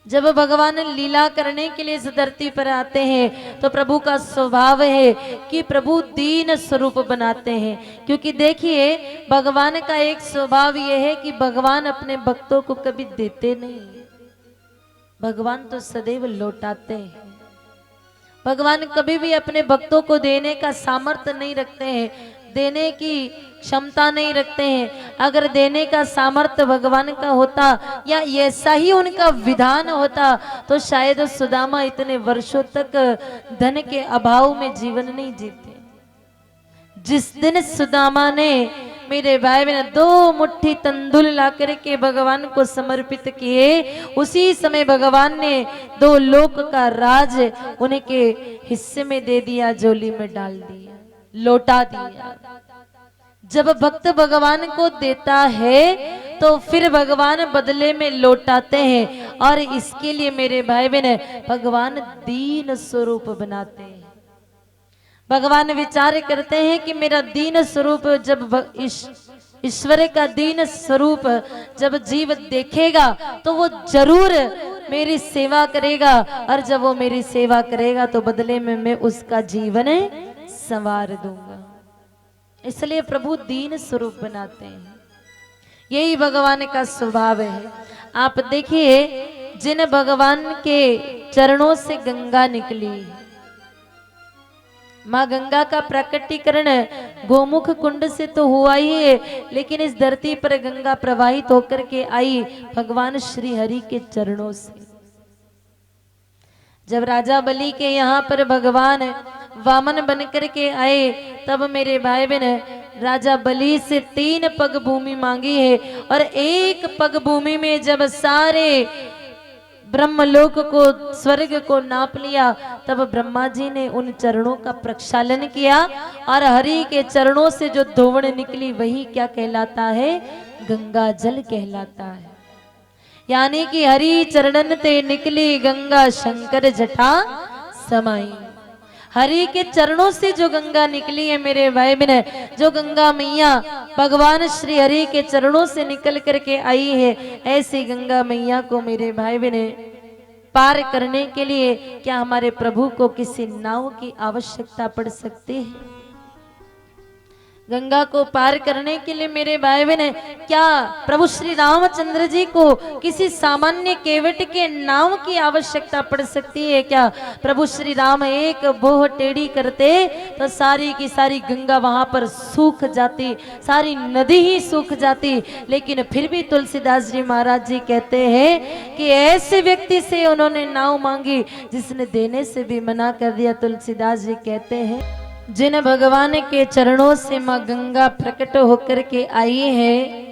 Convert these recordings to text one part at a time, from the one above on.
जब भगवान लीला करने के लिए इस धरती पर आते हैं तो प्रभु का स्वभाव है कि प्रभु दीन स्वरूप बनाते हैं। क्योंकि देखिए भगवान का एक स्वभाव यह है कि भगवान अपने भक्तों को कभी देते नहीं, भगवान तो सदैव लौटाते हैं। भगवान कभी भी अपने भक्तों को देने का सामर्थ्य नहीं रखते हैं, देने की क्षमता नहीं रखते हैं। अगर देने का सामर्थ्य भगवान का होता या ऐसा ही उनका विधान होता तो शायद सुदामा इतने वर्षों तक धन के अभाव में जीवन नहीं जीते। जिस दिन सुदामा ने मेरे भाई ने 2 मुट्ठी तंदुल ला करके भगवान को समर्पित किए, उसी समय भगवान ने 2 लोक का राज उनके हिस्से में दे दिया, झोली में डाल दिया, लौटा दिया। जब भक्त भगवान को देता है तो फिर भगवान बदले में लौटाते हैं। और इसके लिए मेरे भाई बहन भगवान दीन स्वरूप बनाते हैं। भगवान विचार करते हैं कि मेरा दीन स्वरूप जब ईश्वर का दीन स्वरूप जब जीव देखेगा तो वो जरूर मेरी सेवा करेगा, और जब वो मेरी सेवा करेगा तो बदले में मैं उसका जीवन संवार दूंगा। इसलिए प्रभु दीन स्वरूप बनाते हैं। यही भगवान का स्वभाव है। आप देखिए जिन भगवान के चरणों से गंगा निकली, माँ गंगा का प्रकटीकरण गोमुख कुंड से तो हुआ ही है, लेकिन इस धरती पर गंगा प्रवाहित होकर के आई भगवान श्री हरि के चरणों से। जब राजा बलि के यहाँ पर भगवान वामन बन करके आए तब मेरे भाई बहन राजा बलि से 3 पग भूमि मांगी है, और 1 पग भूमि में जब सारे ब्रह्मलोक को स्वर्ग को नाप लिया तब ब्रह्मा जी ने उन चरणों का प्रक्षालन किया, और हरि के चरणों से जो धोवण निकली वही क्या कहलाता है? गंगा जल कहलाता है। यानी कि हरि चरणन ते निकली गंगा शंकर जटा समाई। हरि के चरणों से जो गंगा निकली है मेरे भाई बहन, जो गंगा मैया भगवान श्री हरि के चरणों से निकल करके आई है, ऐसी गंगा मैया को मेरे भाई बहन पार करने के लिए क्या हमारे प्रभु को किसी नाव की आवश्यकता पड़ सकती है? गंगा को पार करने के लिए मेरे भाई बहन क्या प्रभु श्री रामचंद्र जी को किसी सामान्य केवट के नाव की आवश्यकता पड़ सकती है क्या? प्रभु श्री राम एक बोह टेढ़ी करते तो सारी की सारी गंगा वहां पर सूख जाती, सारी नदी ही सूख जाती। लेकिन फिर भी तुलसीदास जी महाराज जी कहते हैं कि ऐसे व्यक्ति से उन्होंने नाव मांगी जिसने देने से भी मना कर दिया। तुलसीदास जी कहते हैं जिन भगवान के चरणों से माँ गंगा प्रकट होकर के आई है,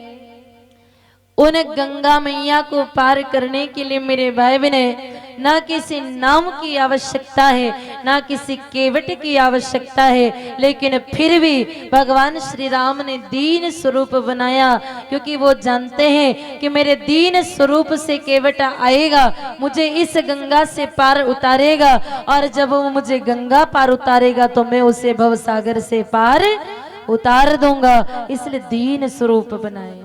उन गंगा मैया को पार करने के लिए मेरे भाई बहन ना किसी नाम की आवश्यकता है, ना किसी केवट की आवश्यकता है, लेकिन फिर भी भगवान श्री राम ने दीन स्वरूप बनाया, क्योंकि वो जानते हैं कि मेरे दीन स्वरूप से केवट आएगा, मुझे इस गंगा से पार उतारेगा, और जब वो मुझे गंगा पार उतारेगा तो मैं उसे भवसागर से पार उतार दूंगा। इसलिए दीन स्वरूप बनाए।